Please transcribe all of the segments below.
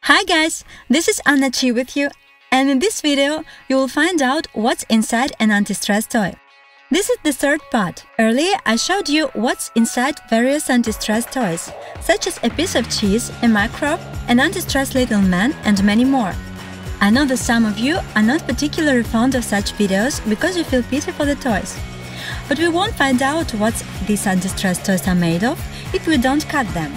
Hi guys, this is Anna Chi with you, and in this video you will find out what's inside an anti-stress toy. This is the third part. Earlier I showed you what's inside various anti-stress toys, such as a piece of cheese, a microbe, an anti-stress little man, and many more. I know that some of you are not particularly fond of such videos because you feel pity for the toys. But we won't find out what these anti-stress toys are made of if we don't cut them.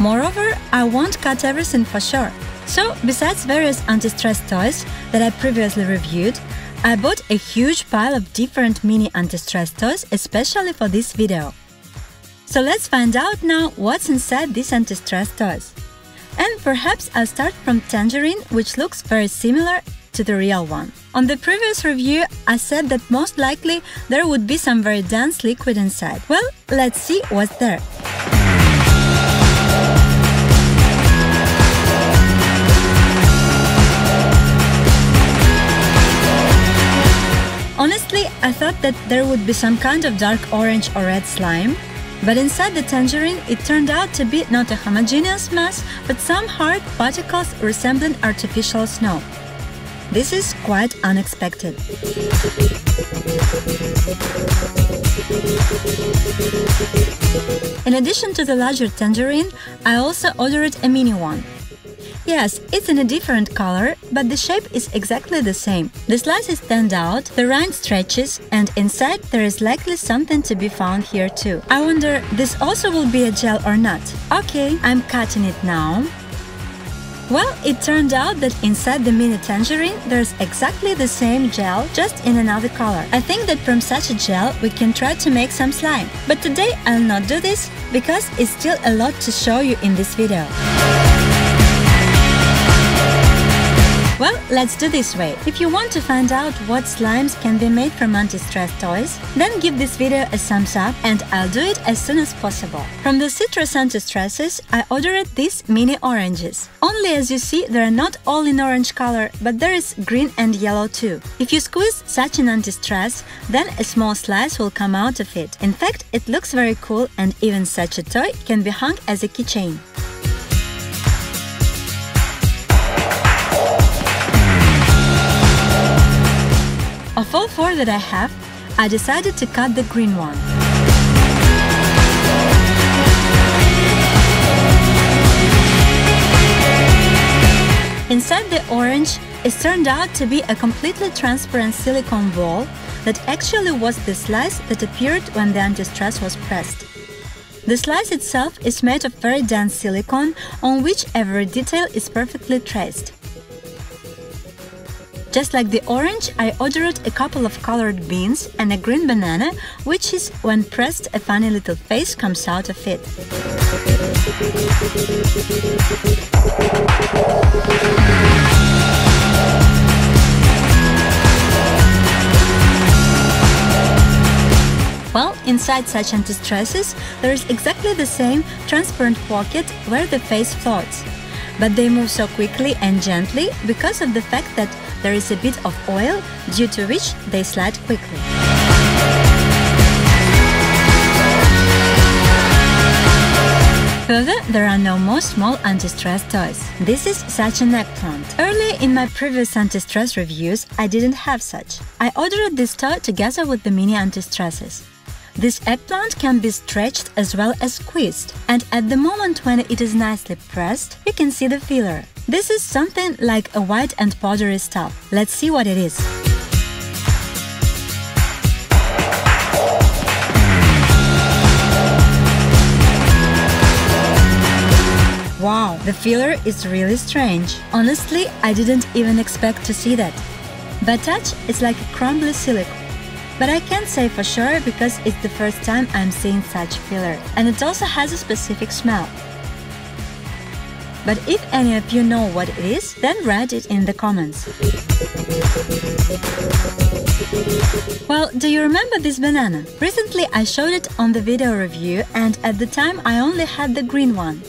Moreover, I won't cut everything for sure. So, besides various anti-stress toys that I previously reviewed, I bought a huge pile of different mini anti-stress toys especially for this video. So let's find out now what's inside these anti-stress toys. And perhaps I'll start from Tangerine, which looks very similar to the real one. On the previous review, I said that most likely there would be some very dense liquid inside. Well, let's see what's there. Honestly, I thought that there would be some kind of dark orange or red slime, but inside the tangerine it turned out to be not a homogeneous mass, but some hard particles resembling artificial snow. This is quite unexpected. In addition to the larger tangerine, I also ordered a mini one. Yes, it's in a different color, but the shape is exactly the same. The slices stand out, the rind stretches, and inside there is likely something to be found here too. I wonder, this also will be a gel or not? Okay, I'm cutting it now. Well, it turned out that inside the mini tangerine there's exactly the same gel, just in another color. I think that from such a gel we can try to make some slime. But today I'll not do this, because it's still a lot to show you in this video. Well, let's do this way. If you want to find out what slimes can be made from anti-stress toys, then give this video a thumbs up and I'll do it as soon as possible. From the citrus anti-stresses, I ordered these mini oranges. Only as you see, they are not all in orange color, but there is green and yellow too. If you squeeze such an anti-stress, then a small slice will come out of it. In fact, it looks very cool, and even such a toy can be hung as a keychain. Of all four that I have, I decided to cut the green one. Inside the orange, it turned out to be a completely transparent silicone ball that actually was the slice that appeared when the anti-stress was pressed. The slice itself is made of very dense silicone on which every detail is perfectly traced. Just like the orange, I ordered a couple of colored beans and a green banana, which is, when pressed, a funny little face comes out of it. Well, inside such anti-stresses, there is exactly the same transparent pocket where the face floats. But they move so quickly and gently because of the fact that there is a bit of oil, due to which they slide quickly. Further, there are no more small anti-stress toys. This is such an eggplant. Earlier in my previous anti-stress reviews, I didn't have such. I ordered this toy together with the mini anti-stresses. This eggplant can be stretched as well as squeezed, and at the moment when it is nicely pressed, you can see the filler. This is something like a white and powdery stuff. Let's see what it is. Wow, the filler is really strange. Honestly, I didn't even expect to see that. By touch, it's like a crumbly silicone. But I can't say for sure because it's the first time I'm seeing such filler, and it also has a specific smell. But if any of you know what it is, then write it in the comments. Well, do you remember this banana? Recently I showed it on the video review, and at the time I only had the green one.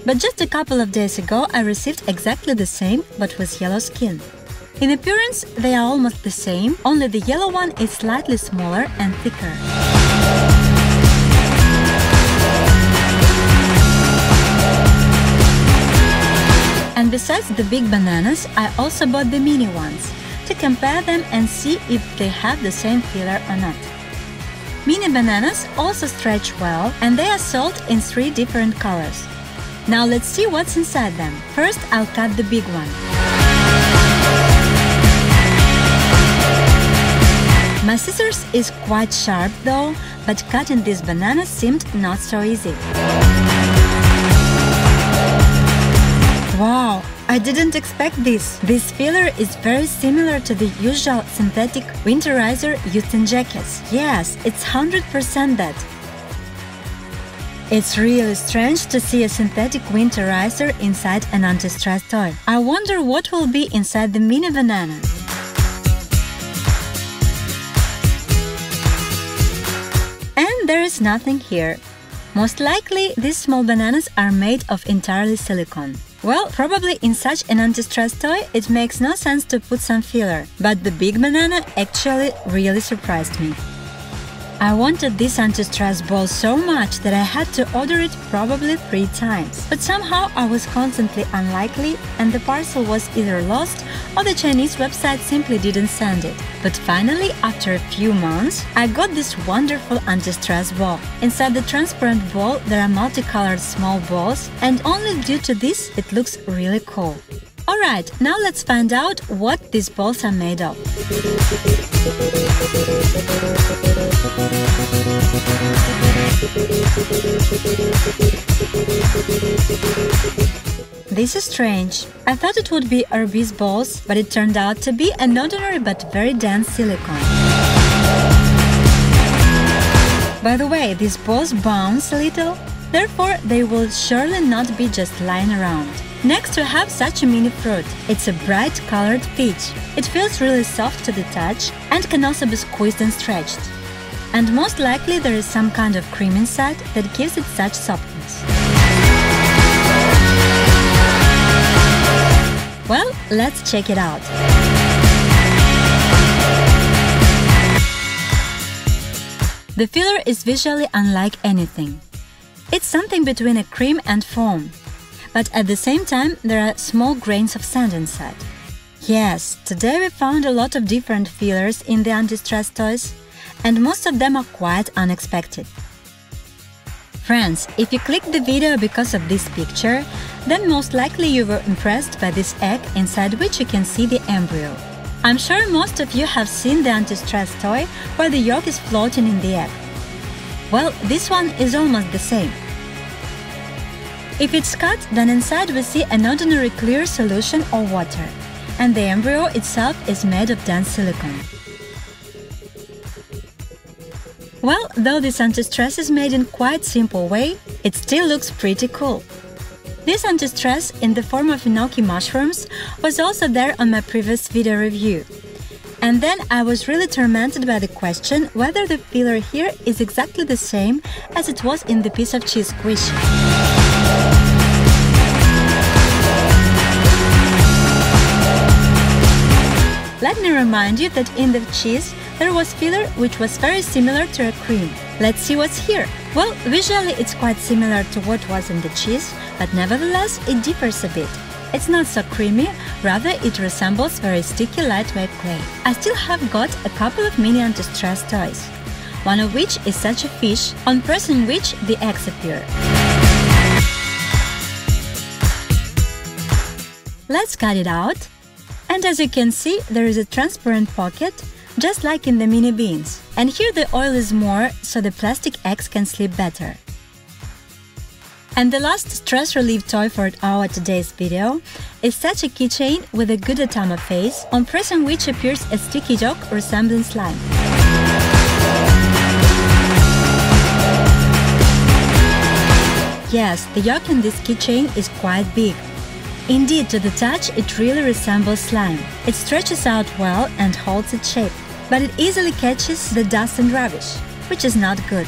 But just a couple of days ago I received exactly the same, but with yellow skin. In appearance, they are almost the same, only the yellow one is slightly smaller and thicker. And besides the big bananas, I also bought the mini ones to compare them and see if they have the same filler or not. Mini bananas also stretch well, and they are sold in 3 different colors. Now let's see what's inside them. First, I'll cut the big one. My scissors is quite sharp though, but cutting these bananas seemed not so easy. Wow, I didn't expect this. This filler is very similar to the usual synthetic winterizer used in jackets. Yes, it's 100% that. It's really strange to see a synthetic winterizer inside an anti-stress toy. I wonder what will be inside the mini banana. And there is nothing here. Most likely, these small bananas are made of entirely silicone. Well, probably in such an anti-stress toy, it makes no sense to put some filler, but the big banana actually really surprised me. I wanted this anti-stress ball so much that I had to order it probably 3 times. But somehow I was constantly unlucky and the parcel was either lost or the Chinese website simply didn't send it. But finally, after a few months, I got this wonderful anti-stress ball. Inside the transparent ball there are multicolored small balls, and only due to this it looks really cool. Alright, now let's find out what these balls are made of. This is strange. I thought it would be Orbeez balls, but it turned out to be an ordinary but very dense silicone. By the way, these balls bounce a little, therefore they will surely not be just lying around. Next we have such a mini fruit. It's a bright colored peach. It feels really soft to the touch and can also be squeezed and stretched. And most likely there is some kind of cream inside that gives it such softness. Well, let's check it out. The filler is visually unlike anything. It's something between a cream and foam. But at the same time, there are small grains of sand inside. Yes, today we found a lot of different fillers in the anti-stress toys, and most of them are quite unexpected. Friends, if you clicked the video because of this picture, then most likely you were impressed by this egg inside which you can see the embryo. I'm sure most of you have seen the anti-stress toy where the yolk is floating in the egg. Well, this one is almost the same. If it's cut, then inside we see an ordinary clear solution or water, and the embryo itself is made of dense silicone. Well, though this anti-stress is made in quite simple way, it still looks pretty cool. This anti-stress in the form of enoki mushrooms was also there on my previous video review. And then I was really tormented by the question whether the filler here is exactly the same as it was in the piece of cheese squishy. Let me remind you that in the cheese there was filler which was very similar to a cream. Let's see what's here. Well, visually it's quite similar to what was in the cheese, but nevertheless it differs a bit. It's not so creamy, rather it resembles very sticky lightweight clay. I still have got a couple of mini anti-stress toys, one of which is such a fish, on pressing which the eggs appear. Let's cut it out. And as you can see, there is a transparent pocket, just like in the mini beans. And here the oil is more, so the plastic eggs can slip better. And the last stress relief toy for our today's video is such a keychain with a Gudetama face, on pressing which appears a sticky yolk resembling slime. Yes, the yolk in this keychain is quite big. Indeed, to the touch, it really resembles slime. It stretches out well and holds its shape, but it easily catches the dust and rubbish, which is not good.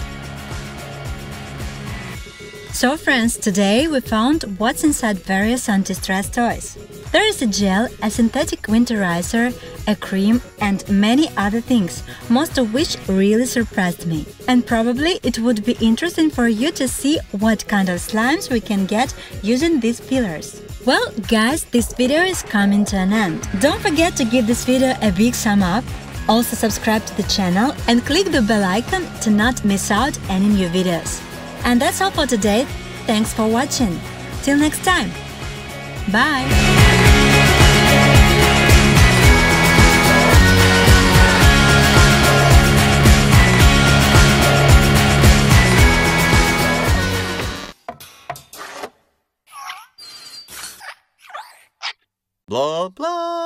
So friends, today we found what's inside various anti-stress toys. There is a gel, a synthetic winterizer, a cream and many other things, most of which really surprised me. And probably it would be interesting for you to see what kind of slimes we can get using these fillers. Well, guys, this video is coming to an end. Don't forget to give this video a big thumb up. Also subscribe to the channel and click the bell icon to not miss out any new videos. And that's all for today. Thanks for watching. Till next time. Bye. Blah, blah.